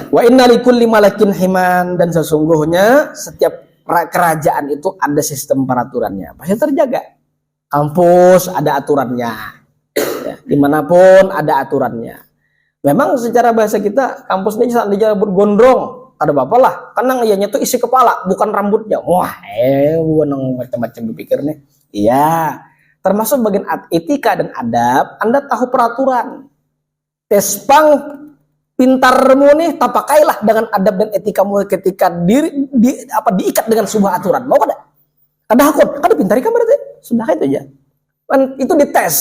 Wa inna likulli malakin himan, dan sesungguhnya setiap kerajaan itu ada sistem peraturannya, pasti terjaga. Kampus ada aturannya, ya, dimanapun ada aturannya. Memang secara bahasa kita kampus ini seandainya gondrong, ada apa lah, karena ianya tuh isi kepala bukan rambutnya. Wah, macam-macam berpikirnya. Iya, termasuk bagian etika dan adab. Anda tahu peraturan. Tespang pintarmu nih, tak pakailah dengan adab dan etikamu ketika diikat dengan sebuah aturan. Mau kada? Ada hakun, kada pintar kan berarti? Sudah itu aja. Itu dites.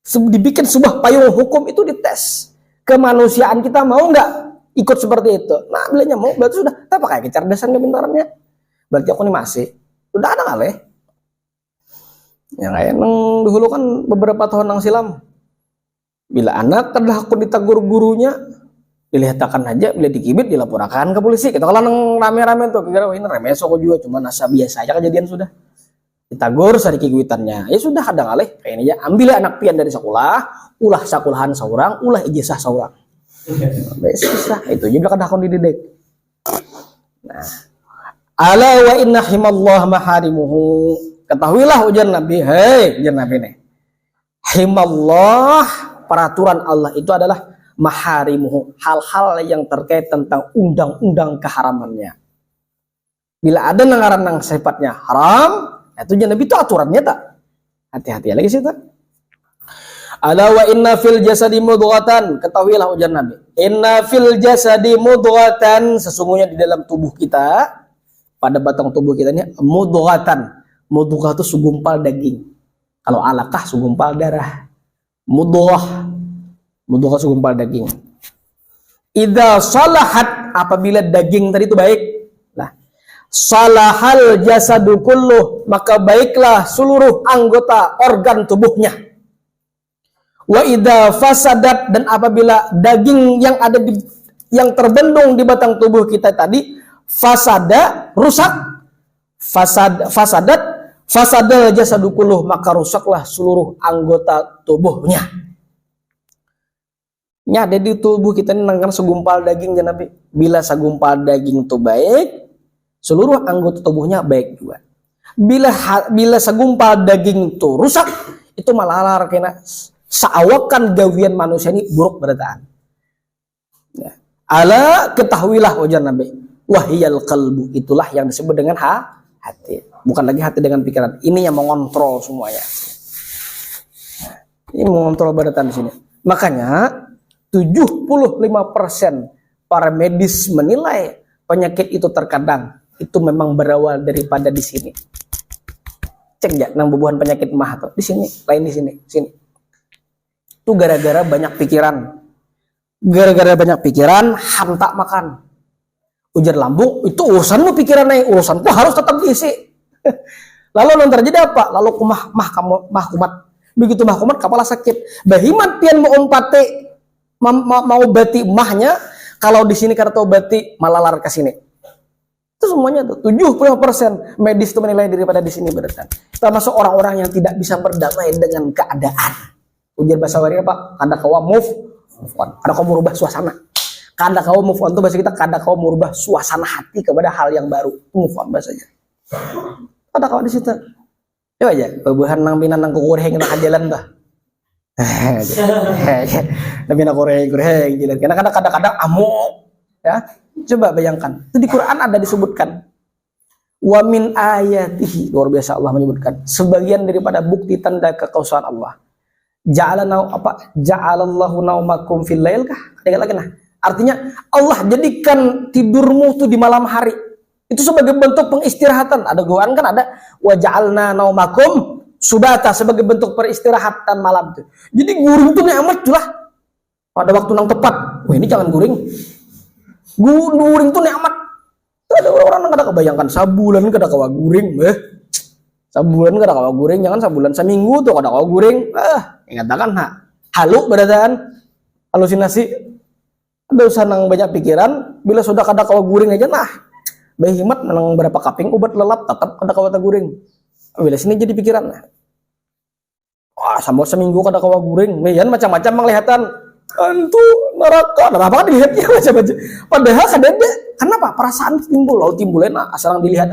Dibikin sebuah payung hukum itu dites. Kemanusiaan kita mau nggak ikut seperti itu? Nah, bilangnya mau, berarti sudah. Tak pakai kecerdasan kepintarannya. Berarti aku nih masih. Sudah ada kali. Ya kayak dulu kan beberapa tahun yang silam. Bila anak terlaku ditegur gurunya, dilihatkan aja, bila dikibit dilaporkan ke polisi. Kita kalau nang rame-rame tuh, kira ini remeh sok juga, cuma nasa biasa aja kejadian sudah. Ditagur sedikit kuitannya, ya sudah kadang alih kayak ini ya, ambil anak pian dari sekolah, ulah sekolahan seorang, ulah ijazah seorang. Susah itu juga kadang akun dididik. Nah, ala wa inna himallah maharimuhu, ketahuilah ujar Nabi, hei ujar Nabi nih, himallah, peraturan Allah itu adalah maharimuhu, hal-hal yang terkait tentang undang-undang keharamannya. Bila ada nang sifatnya haram, itu Nabi itu aturannya tak. Hati-hati lagi sih tak. Ala wa inna fil jasadi mudghatan, ketahuilah ujar Nabi, inna fil jasadi mudghatan, sesungguhnya di dalam tubuh kita, pada batang tubuh kita ini mudghatan. Mudghah itu segumpal daging. Kalau alaqah segumpal darah. Mudghah segumpal daging. Idza salahat, apabila daging tadi itu baik, nah, salahal jasadu kulluh, maka baiklah seluruh anggota organ tubuhnya. Wa idza fasadat, dan apabila daging yang ada yang terbendung di batang tubuh kita tadi fasada, rusak, fasadal jasadu kulluh, maka rusaklah seluruh anggota tubuhnya. Nya ada di tubuh kita ini nangkan segumpal daging ya Nabi. Bila segumpal daging itu baik, seluruh anggota tubuhnya baik juga. Bila segumpal daging itu rusak, itu malah kena seawakan gawian manusia ini buruk berataan. Ya. Ala, ketahuilah ujar Nabi, wahiyal qalbu, itulah yang disebut dengan hati. Bukan lagi hati dengan pikiran. Ini yang mengontrol semuanya. Ini mengontrol berataan di sini. Makanya 75% para medis menilai penyakit itu terkadang itu memang berawal daripada di sini. Cek ya, nang bubuhan penyakit mah tuh di sini, lain di sini. Itu gara-gara banyak pikiran. Gara-gara banyak pikiran, tak makan. Ujar lambung, itu urusanmu pikirannya, urusanku harus tetap diisi. Lalu nanti terjadi apa? Lalu mah kumat. Begitu mah kumat, kepala sakit. Bahimat pian mau ompate, mau bati mahnya, kalau di sini karena obati malah lar ke sini. Itu semuanya tuh 75% medis itu menilai daripada di sini berarti. Termasuk orang-orang yang tidak bisa berdamai dengan keadaan. Ujar bahasa waria Pak, kada kawa move on, kada kawa merubah suasana. Kada kawa move on itu bahasa kita, kada kawa merubah suasana hati kepada hal yang baru. Move on bahasanya. Kada kawa di situ. Ya aja, bebuhan nang pinan nang kukureng nang jalan dah. Nabi nak koreng jilat. Karena kadang-kadang amuk, ya. Coba bayangkan, itu di Quran ada disebutkan. Wa min ayatihi, luar biasa Allah menyebutkan sebagian daripada bukti tanda kekuasaan Allah. Ja'alallahu naumakum fil lail kah? Ada lagi nah. Artinya Allah jadikan tidurmu tuh di malam hari. Itu sebagai bentuk pengistirahatan. Ada Quran kan ada wa ja'alna naumakum subata, sebagai bentuk peristirahatan malam itu. Jadi guring itu nikmat lah. Pada waktu yang tepat. Wah ini jangan guring. Guring itu nikmat. Ada orang yang kada kebayangkan sabulan kada kawa guring, Sabulan kada kawa guring, jangan sabulan seminggu tuh kada kawa guring. Ingatakan halu berataan, halusinasi. Ada usah nang banyak pikiran, bila sudah kada kawa guring aja nah. Bahimat menang berapa kaping obat lelap tetap kada kawa guring. Bila sini jadi pikiran. Wah, sampai seminggu kada kawa guring. Meyan macam-macam menglihatan. hantu neraka dilihatnya baca-baca. Padahal kadang kenapa perasaan timbul, timbulnya asal dilihat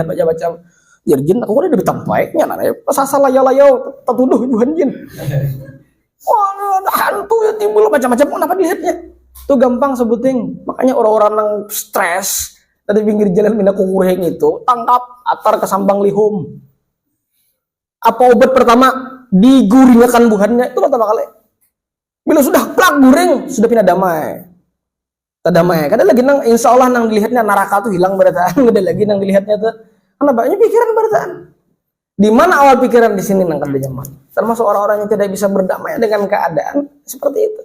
baca-baca. Jin aku udah lebih tampaknya nana pasal layau tertuduh juhan jin. Wah, hantu ya timbul macam-macam kenapa dilihatnya? Itu gampang sebutin. Makanya orang-orang yang stres dari pinggir jalan minta kukureng itu tangkap atar ke sambang lihum. Apa obat pertama? Diguringakan buhannya itu pertama kali. Bila sudah plak guring sudah pindah damai. Tadamai. Kadang lagi nang insya Allah nang dilihatnya neraka tuh hilang berataan. Kadang lagi nang dilihatnya tuh karena banyak pikiran berataan. Di mana awal pikiran di sini nang kada zaman. Termasuk orang-orang yang tidak bisa berdamai dengan keadaan seperti itu.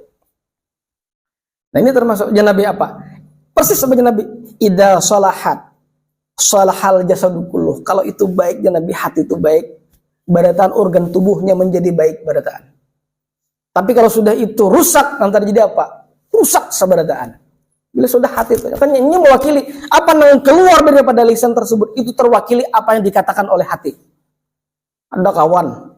Nah ini termasuk Nabi apa? Persis sebagai Nabi. Idza salahat salahal jasadu kulluh. Kalau itu baik Nabi, hati itu baik, barataan organ tubuhnya menjadi baik barataan. Tapi kalau sudah itu rusak, nanti terjadi apa? Rusak sebarataan. Bila sudah hati itu, kan ini mewakili apa yang keluar daripada lisan tersebut itu terwakili apa yang dikatakan oleh hati. Ada kawan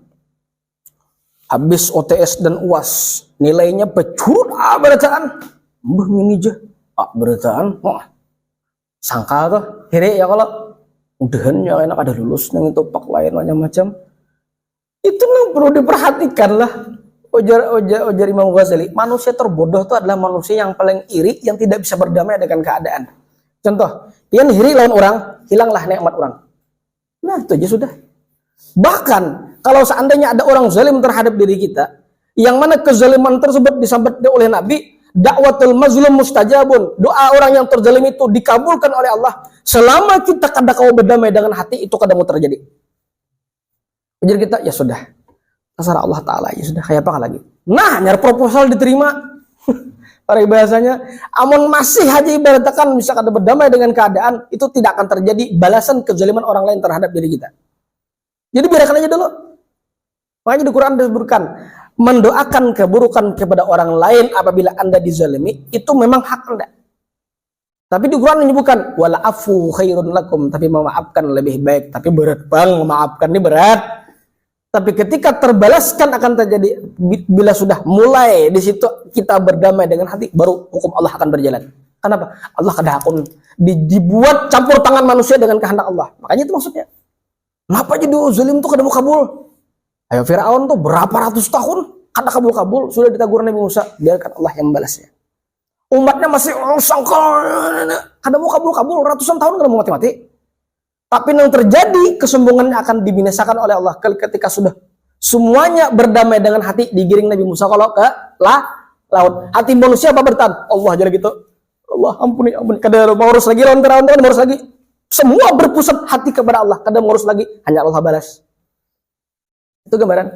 habis OTS dan UAS nilainya pecurut barataan. Mbah ini aja berataan, sangka tuh, hire ya kalau udahan ya enak ada lulus nang itu pak lain macam-macam. Itu nang perlu diperhatikan lah. Ujar Imam Ghazali, manusia terbodoh itu adalah manusia yang paling iri, yang tidak bisa berdamai dengan keadaan. Contoh, dia iri lawan orang, hilanglah nikmat orang. Nah itu aja sudah. Bahkan kalau seandainya ada orang zalim terhadap diri kita, yang mana kezaliman tersebut disambut oleh Nabi, dakwatul mazlum mustajabun. Doa orang yang terzalim itu dikabulkan oleh Allah. Selama kita kada kau berdamai dengan hati, itu kada mau terjadi. Jadi kita, ya sudah. Terserah Allah Ta'ala, ya sudah. Kayak apa lagi? Nah, nyari proposal diterima. Para bahasanya, amun masih aja ibaratkan bisa kada berdamai dengan keadaan, itu tidak akan terjadi balasan kezaliman orang lain terhadap diri kita. Jadi biarkan aja dulu. Makanya di Quran disebutkan, mendoakan keburukan kepada orang lain apabila Anda dizalimi itu memang hak Anda. Tapi di Quran menyebutkan wala afu khairun lakum, tapi memaafkan lebih baik. Tapi berat bang, memaafkan ini berat. Tapi ketika terbalaskan akan terjadi bila sudah mulai di situ kita berdamai dengan hati, baru hukum Allah akan berjalan. Kenapa? Allah kada akan dibuat campur tangan manusia dengan kehendak Allah. Makanya itu maksudnya. Kenapa jadi zalim itu kada mau kabul? Ayo Firaun tuh berapa ratus tahun kada kabul-kabul, sudah ditegur Nabi Musa, biarkan Allah yang membalasnya. Umatnya masih sangkal, kada mau kabul-kabul, ratusan tahun kada mau mati-mati. Tapi yang terjadi kesombongannya akan dibinasakan oleh Allah ketika sudah semuanya berdamai dengan hati, digiring Nabi Musa kalau ke laut. Hati manusia apa bertahan? Allah jadi gitu. Allah ampuni. Kada mau urus lagi lawan Firaun, kada urus lagi. Semua berpusat hati kepada Allah, kada mau urus lagi, hanya Allah balas. Itu gambaran.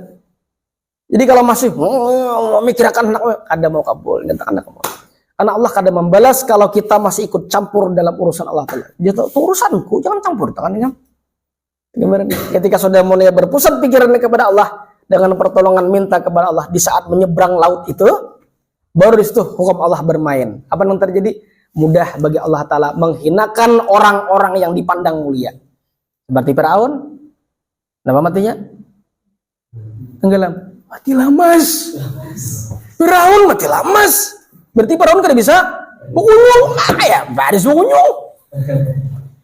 Jadi kalau masih memikirkan kada mau kabul, nyatakan kabul. Karena Allah kadang membalas kalau kita masih ikut campur dalam urusan Allah Ta'ala. Dia tahu, itu urusanku, jangan campur tangannya. Ketika sudah mulai berpusat pikirannya kepada Allah, dengan pertolongan minta kepada Allah di saat menyeberang laut itu, baru di situ hukum Allah bermain. Apa yang terjadi? Mudah bagi Allah Ta'ala menghinakan orang-orang yang dipandang mulia. Seperti Firaun, nama matinya? Tenggelam. Matilah mas. Firaun matilah mas. Berarti Firaun kada bisa mengunyung. Ya, baris mengunyung.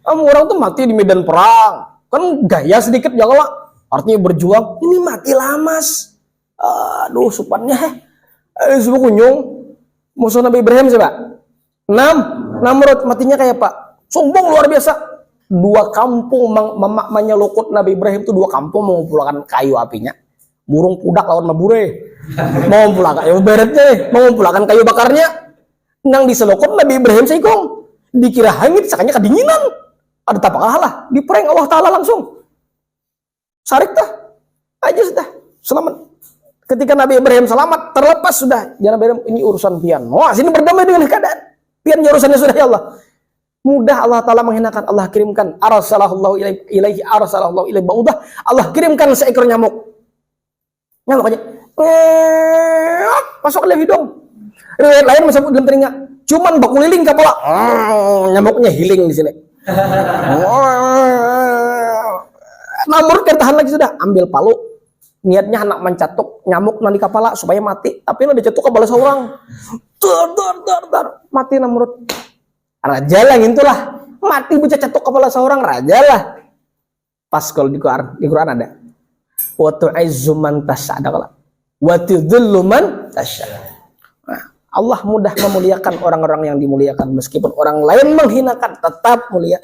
Orang tuh mati di medan perang. Kan gaya sedikit ya kalau artinya berjuang. Ini matilah mas. Aduh, supannya. Mengunyung. Musuh Nabi Ibrahim siapa? Namrud matinya kayak Pak. Sombong luar biasa. 2 kampung menyelukut Nabi Ibrahim itu 2 kampung mengumpulkan kayu apinya. Burung pudak lawan mabure. Mau pulang kayu beretnya, mau pulang kayu bakarnya. Nang diselokot Nabi Ibrahim seikong. Dikira hangit, sakanya kedinginan. Ada tapakah lah, diprank Allah Ta'ala langsung. Sarik dah, aja sudah, selamat. Ketika Nabi Ibrahim selamat, terlepas sudah. Jangan Ibrahim, ini urusan pian. Wah, sini berdamai dengan keadaan. Pian urusannya sudah ya Allah. Mudah Allah Ta'ala menghinakan. Allah kirimkan arsalallahu ilaihi arsalallahu ilaihi ba'udah. Allah kirimkan seekor nyamuk. Nyamuk aja. Masuk ke hidung. Riwayat lain masuk dalam telinga. Cuman baku liling kepala. Nyamuknya healing di sini. Namrud tahan lagi sudah. Ambil palu. niatnya hendak mencatuk nyamuk di kepala supaya mati, tapi lo dicetuk kepala seorang, dar, mati menurut raja lah itulah, mati bisa cetuk kepala seorang raja lah. Pas kalau di Quran ada, wa tu'izzu man tasya, ada kalau wa tudhillu man tasya. Allah mudah memuliakan orang-orang yang dimuliakan, meskipun orang lain menghinakan tetap mulia.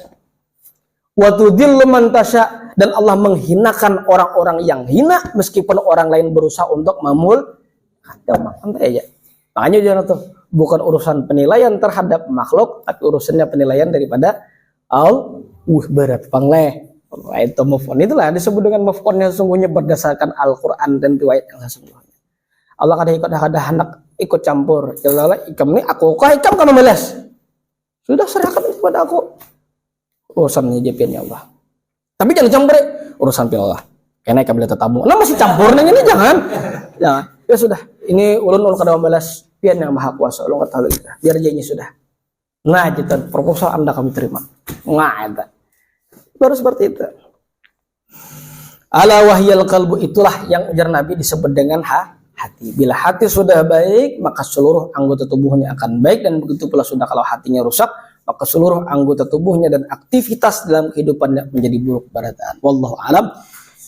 Wa tudhillu man tasya, dan Allah menghinakan orang-orang yang hina meskipun orang lain berusaha untuk santai aja. Makanya jangan tuh, bukan urusan penilaian terhadap makhluk, tapi urusannya penilaian daripada Allah. Berat pangleh. Itu move on, itulah disebut dengan move on yang sesungguhnya berdasarkan Al-Quran dan riwayat yang sesungguhnya. Allah kadang hendak ikut campur. Ya Allah, ikam ini aku kah ikam kamu meles. Sudah serahkan kepada aku. Urusannya JPN ya Allah. Tapi jangan campur urusan Allah. Karena ikam boleh tetamu. Nah masih campur neng ini jangan. Jangan. Ya sudah. Ini ulun kada meles pian yang maha kuasa. Ulun kata biar jadinya sudah. Nah, jitan proposal Anda kami terima. Nah, itu. Baru seperti itu. Ala wahyal qalbu, itulah yang ujar Nabi disebut dengan hati. Bila hati sudah baik, maka seluruh anggota tubuhnya akan baik, dan begitu pula sudah kalau hatinya rusak, maka seluruh anggota tubuhnya dan aktivitas dalam kehidupannya menjadi buruk barataan. Wallahu a'lam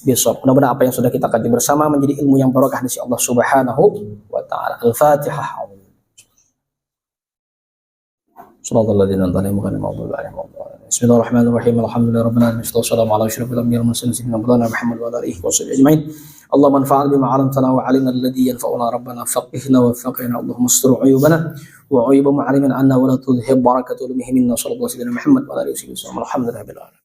bishawab. Mudah-mudahan apa yang sudah kita kaji bersama menjadi ilmu yang barokah dari Allah Subhanahu wa taala. Al-Fatihah. Bismillahirrahmanirrahim. Alhamdulillahirabbil alamin. Wassalamu ala asyrofil anbiya'i wal mursalin sayyidina Muhammad wa ala alihi washabbihi ajmain. Allahumma anfa'na bima 'allamtana wa 'allimna alladhi yanfa'una rabbana faqihna wa faqihna. Allahumma astur 'uyubana wa 'uyuba mu'allimin 'anna wa la tudhhib barakata ulumihim minna sallallahu alaihi wa sallam Muhammad wa ala alihi wasallam. Alhamdulillahirabbil alamin.